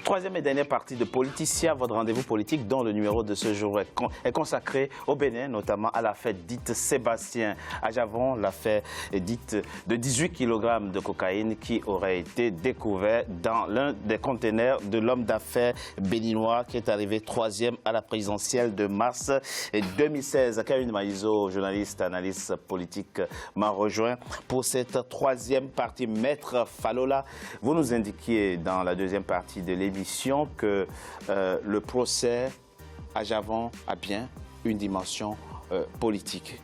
Troisième et dernière partie de Politicia, votre rendez-vous politique dont le numéro de ce jour est consacré au Bénin, notamment à l'affaire dite Sébastien Adjavon, l'affaire dite de 18 kg de cocaïne qui aurait été découvert dans l'un des conteneurs de l'homme d'affaires béninois qui est arrivé troisième à la présidentielle de mars 2016. Kevin Maïzo, journaliste, analyste politique, m'a rejoint pour cette troisième partie. Maître Falola, vous nous indiquiez dans la deuxième partie de l'émission que le procès Adjavon a bien une dimension politique.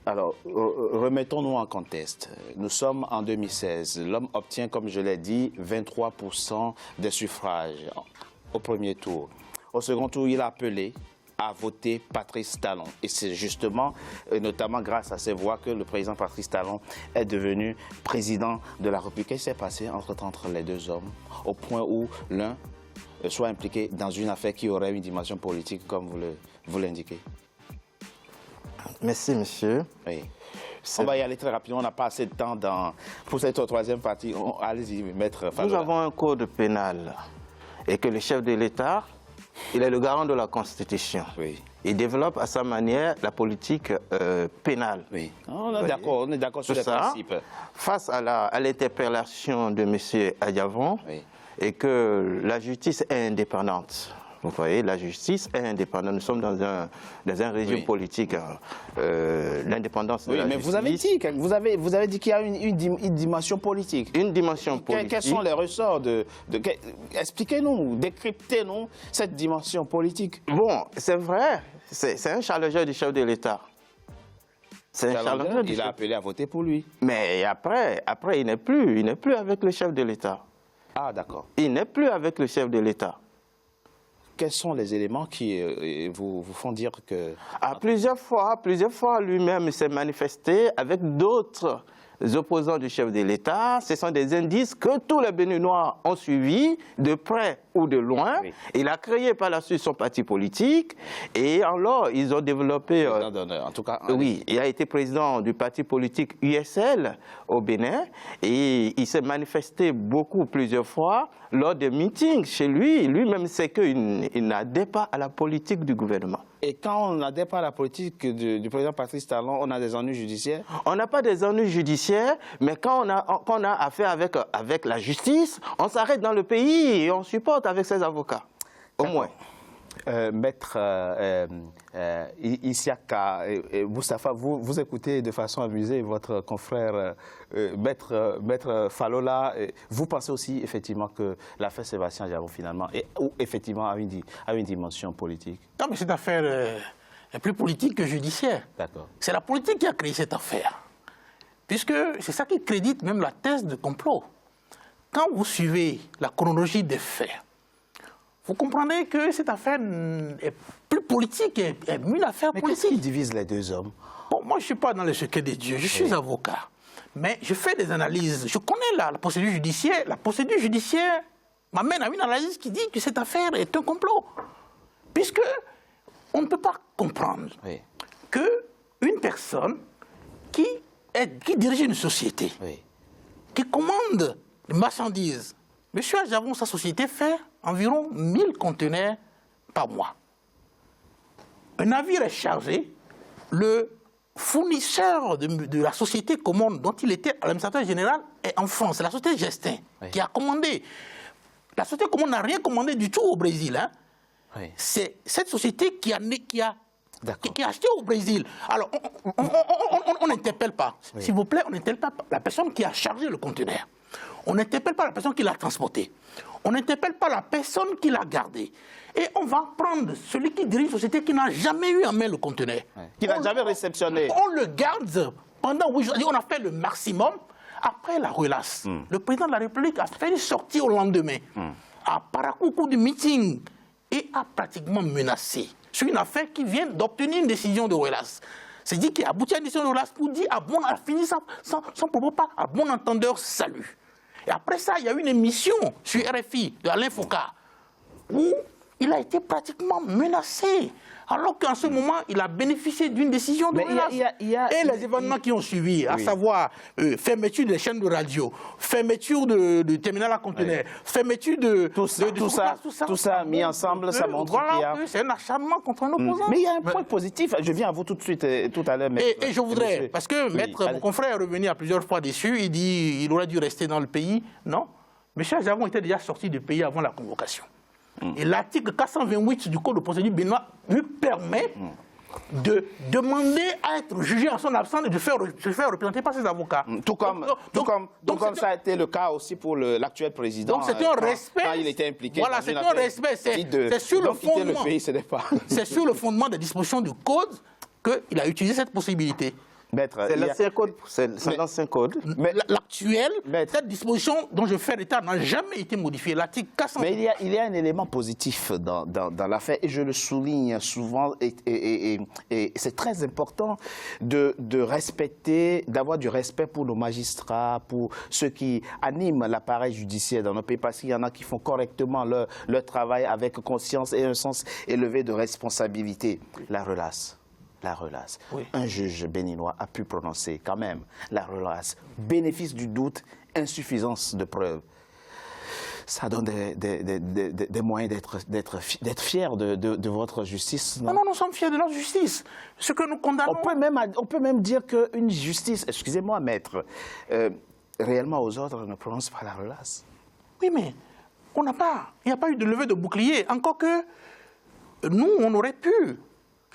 Alors, remettons-nous en contexte. Nous sommes en 2016. L'homme obtient, comme je l'ai dit, 23% des suffrages au premier tour. Au second tour, il a appelé à voter Patrice Talon. Et c'est justement, notamment grâce à ces voix, que le président Patrice Talon est devenu président de la République. Qu'est-ce qui s'est passé entre les deux hommes, au point où l'un soit impliqué dans une affaire qui aurait une dimension politique, comme vous l'indiquez? Merci, monsieur. Oui. On va y aller très rapidement, on n'a pas assez de temps pour cette troisième partie. Allez-y, maître Falola. Nous avons un code pénal et que le chef de l'État, il est le garant de la Constitution. Oui. Il développe à sa manière la politique pénale. Oui. On est d'accord sur les principes. Face à l'interpellation de M. Adjavon, oui, et que la justice est indépendante. Vous voyez, la justice est indépendante. Nous sommes dans un régime, oui, politique. L'indépendance de la justice. Mais vous avez dit qu'il y a une dimension politique. Une dimension politique. Quels sont les ressorts expliquez-nous, décryptez-nous cette dimension politique. Bon, c'est vrai. C'est un challenger du chef de l'État. C'est un challenger. Il a appelé à voter pour lui. Mais après il n'est plus avec le chef de l'État. Ah, d'accord. Il n'est plus avec le chef de l'État. Quels sont les éléments qui vous font dire que... Plusieurs fois, lui-même s'est manifesté avec d'autres opposants du chef de l'État. Ce sont des indices que tous les Béninois ont suivis, de près ou de loin. Oui. Il a créé par la suite son parti politique. Et alors, ils ont développé... en tout cas... Oui, il a été président du parti politique USL au Bénin. Et il s'est manifesté plusieurs fois lors des meetings chez lui. Lui-même sait qu'il n'adhère pas à la politique du gouvernement. Et quand on n'adhère pas à la politique du président Patrice Talon, on a des ennuis judiciaires? On n'a pas des ennuis judiciaires, mais quand on a affaire avec la justice, on s'arrête dans le pays et on supporte avec ses avocats, au moins. Maître Isiaka Moustapha, vous écoutez de façon amusée votre confrère Maître Falola. Vous pensez aussi effectivement que l'affaire Sébastien Adjavon finalement effectivement a une dimension politique? Non, mais cette affaire est plus politique que judiciaire. D'accord. C'est la politique qui a créé cette affaire. Puisque c'est ça qui crédite même la thèse de complot. Quand vous suivez la chronologie des faits, vous comprenez que cette affaire est plus politique, est une affaire politique. Mais qu'est-ce qui divise les deux hommes? Bon, moi, je ne suis pas dans le secret des dieux, je suis avocat. Mais je fais des analyses. Je connais la procédure judiciaire. La procédure judiciaire m'amène à une analyse qui dit que cette affaire est un complot. Puisque on ne peut pas comprendre qu'une personne qui dirige une société, qui commande des marchandises, M. Adjavon, sa société fait environ 1000 conteneurs par mois. Un navire est chargé, le fournisseur de la société commande, dont il était l'administrateur général, est en France. C'est la société Gestin qui a commandé. La société commande n'a rien commandé du tout au Brésil. Hein. C'est cette société qui a acheté au Brésil. Alors, on n'interpelle pas. S'il vous plaît, on n'interpelle pas la personne qui a chargé le conteneur. On n'interpelle pas la personne qui l'a transporté. On n'interpelle pas la personne qui l'a gardé. Et on va prendre celui qui dirige une société qui n'a jamais eu en main le conteneur. Qui n'a jamais réceptionné. On le garde pendant 8 jours. On a fait le maximum. Après la relace, le président de la République a fait une sortie au lendemain, à Paracoucou du meeting, et a pratiquement menacé sur une affaire qui vient d'obtenir une décision de relace. C'est dit qu'il a abouti à une décision de relace pour dire a fini son propos pas à bon entendeur salut. Et après ça, il y a eu une émission sur RFI de Alain Foucault où il a été pratiquement menacé. Alors qu'en ce moment, il a bénéficié d'une décision de menace. Et les événements qui ont suivi, à savoir fermeture des chaînes de radio, fermeture de terminal à conteneurs, fermeture de... Tout ça mis ensemble, ça montre qu'il y a... C'est un acharnement contre un opposant. Mais il y a un point positif. Je viens à vous tout de suite, tout à l'heure. Et je voudrais, parce que mon confrère est revenu à plusieurs fois dessus, il dit qu'il aurait dû rester dans le pays. Non. M. Adjavon était déjà sorti du pays avant la convocation. Et l'article 428 du Code de procédure béninois lui permet de demander à être jugé en son absence et de se faire représenter par ses avocats. Tout comme ça a été le cas aussi pour l'actuel président. Donc c'est un respect. Quand il était impliqué. Voilà, c'est un respect. C'est sur le fondement. C'est sur le fondement des dispositions du Code qu'il a utilisé cette possibilité. C'est l'ancien code. L'actuel, cette disposition dont je fais l'état n'a jamais été modifiée. L'article 400. Mais il y a un élément positif dans l'affaire, et je le souligne souvent, et c'est très important de respecter, d'avoir du respect pour nos magistrats, pour ceux qui animent l'appareil judiciaire dans nos pays, parce qu'il y en a qui font correctement leur travail avec conscience et un sens élevé de responsabilité. La relace. Oui. Un juge béninois a pu prononcer quand même la relace. Bénéfice du doute, insuffisance de preuves. Ça donne des moyens d'être fiers de votre justice. Non, nous sommes fiers de notre justice. Ce que nous condamnons... On peut même dire qu'une justice, excusez-moi maître, réellement aux ordres ne prononce pas la relace. Oui, mais il n'y a pas eu de levée de bouclier. Encore que nous, on aurait pu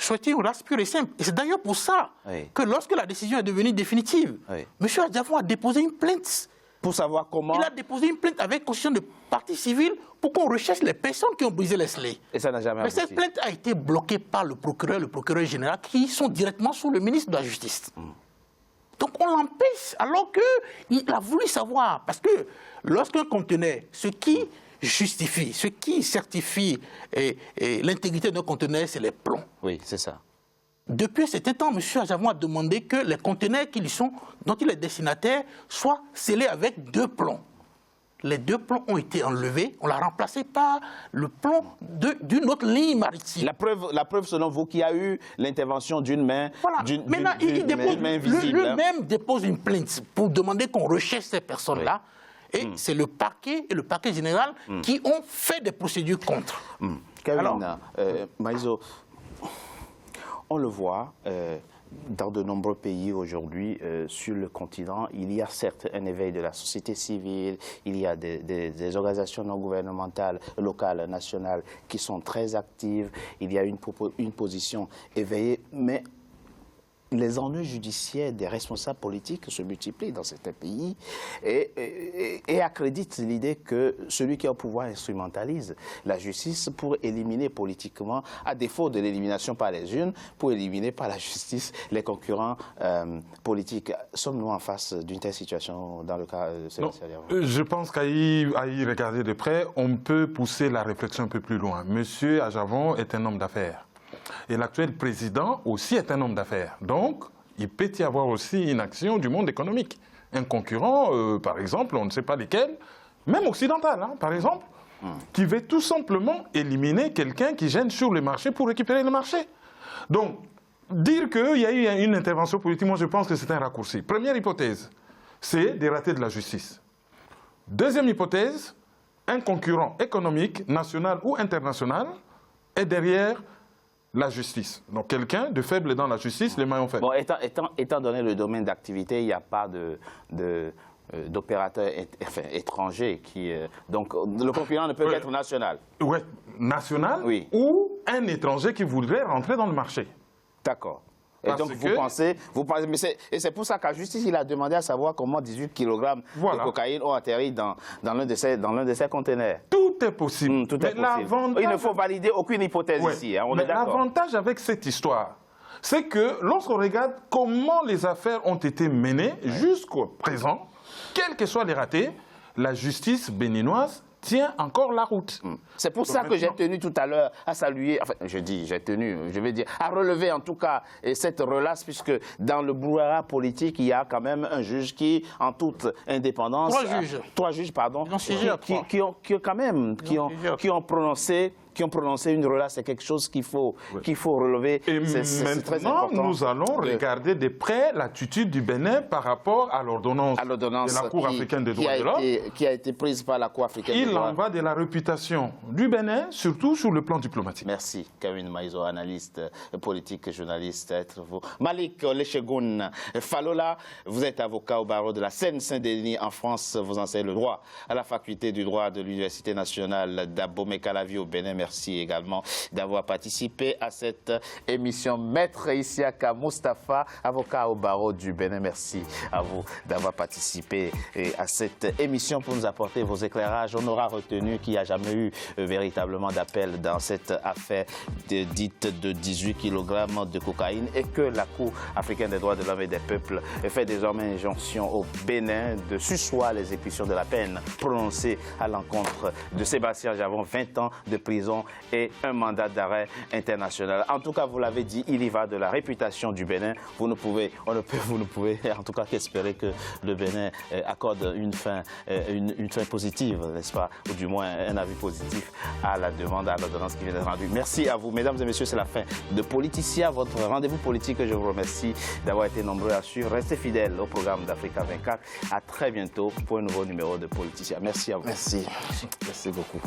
souhaiter une relace pure et simple. Et c'est d'ailleurs pour ça que lorsque la décision est devenue définitive, M. Adjavon a déposé une plainte. Pour savoir comment... Il a déposé une plainte avec constitution de partie civile pour qu'on recherche les personnes qui ont brisé les scellés. Et ça n'a jamais abouti. Mais cette plainte a été bloquée par le procureur général, qui sont directement sous le ministre de la Justice. Donc on l'empêche, alors qu'il a voulu savoir. Parce que lorsqu'un conteneur, ce qui certifie l'intégrité d'un conteneur, c'est les plombs. Oui, c'est ça. Depuis un certain temps, M. Adjavon a demandé que les conteneurs dont il est destinataire soient scellés avec 2 plombs. Les 2 plombs ont été enlevés, on l'a remplacé par le plomb d'une autre ligne maritime. La preuve selon vous qu'il y a eu l'intervention d'une main, voilà. Maintenant, lui-même dépose une plainte pour demander qu'on recherche ces personnes-là. Et c'est le parquet et le parquet général qui ont fait des procédures contre. Karine, Maïso, on le voit dans de nombreux pays aujourd'hui sur le continent, il y a certes un éveil de la société civile, il y a des organisations non gouvernementales, locales, nationales, qui sont très actives, il y a une position éveillée, mais les ennuis judiciaires des responsables politiques se multiplient dans certains pays et accréditent l'idée que celui qui est au pouvoir instrumentalise la justice pour éliminer politiquement, à défaut de l'élimination par les urnes, pour éliminer par la justice les concurrents politiques. Sommes-nous en face d'une telle situation dans le cas de Sébastien Adjavon? Je pense qu'à y regarder de près, on peut pousser la réflexion un peu plus loin. Monsieur Adjavon est un homme d'affaires. Et l'actuel président aussi est un homme d'affaires. Donc, il peut y avoir aussi une action du monde économique. Un concurrent, par exemple, on ne sait pas lesquels, même occidental, par exemple, qui veut tout simplement éliminer quelqu'un qui gêne sur le marché pour récupérer le marché. Donc, dire qu'il y a eu une intervention politique, moi je pense que c'est un raccourci. Première hypothèse, c'est des ratés de la justice. Deuxième hypothèse, un concurrent économique, national ou international, est derrière la justice. Donc quelqu'un de faible dans la justice, les maillons faibles. Bon, étant donné le domaine d'activité, il n'y a pas d'opérateurs étrangers qui... donc le concurrent ne peut qu'être national. Oui, national ou un étranger qui voudrait rentrer dans le marché. D'accord. Et donc vous pensez, mais c'est pour ça qu'à justice, il a demandé à savoir comment 18 kg de cocaïne ont atterri dans l'un de ces conteneurs. Tout est possible. Tout est possible. Il ne faut valider aucune hypothèse ici. On est d'accord. L'avantage avec cette histoire, c'est que lorsqu'on regarde comment les affaires ont été menées jusqu'au présent, quels que soient les ratés, la justice béninoise tient encore la route. C'est pour ça que j'ai tenu tout à l'heure à saluer, enfin j'ai tenu, je vais dire, à relever en tout cas cette relace, puisque dans le brouhaha politique, il y a quand même un juge qui, en toute indépendance... Trois juges, pardon, qui ont prononcé qui ont prononcé une relâche. C'est quelque chose qu'il faut relever. Et C'est très maintenant, important. nous allons regarder de près l'attitude du Bénin par rapport à l'ordonnance de la Cour africaine des droits de l'homme. Qui a été prise par la Cour africaine des Il droits. en va de la réputation du Bénin, surtout sur le plan diplomatique. Merci, Kevin Maïzo, analyste politique, journaliste. Vous. Malik Lechegoun Falola, vous êtes avocat au barreau de la Seine-Saint-Denis en France. Vous enseignez le droit à la faculté du droit de l'Université nationale d'Abomey-Calavi au Bénin. Merci également d'avoir participé à cette émission. Maître Isiaka Moustapha, avocat au barreau du Bénin. Merci à vous d'avoir participé à cette émission pour nous apporter vos éclairages. On aura retenu qu'il n'y a jamais eu véritablement d'appel dans cette affaire dite de 18 kg de cocaïne et que la Cour africaine des droits de l'homme et des peuples fait désormais injonction au Bénin de sussoir l'exécution de la peine prononcée à l'encontre de Sébastien Ajavon, 20 ans de prison et un mandat d'arrêt international. En tout cas, vous l'avez dit, il y va de la réputation du Bénin. Vous ne pouvez en tout cas qu'espérer que le Bénin accorde une fin positive, n'est-ce pas, ou du moins un avis positif à la demande, à l'ordonnance qui vient d'être rendue. Merci à vous, mesdames et messieurs, c'est la fin de Politicien, votre rendez-vous politique. Je vous remercie d'avoir été nombreux à suivre. Restez fidèles au programme d'Africa 24. À très bientôt pour un nouveau numéro de Politicien. Merci à vous. Merci. Merci beaucoup.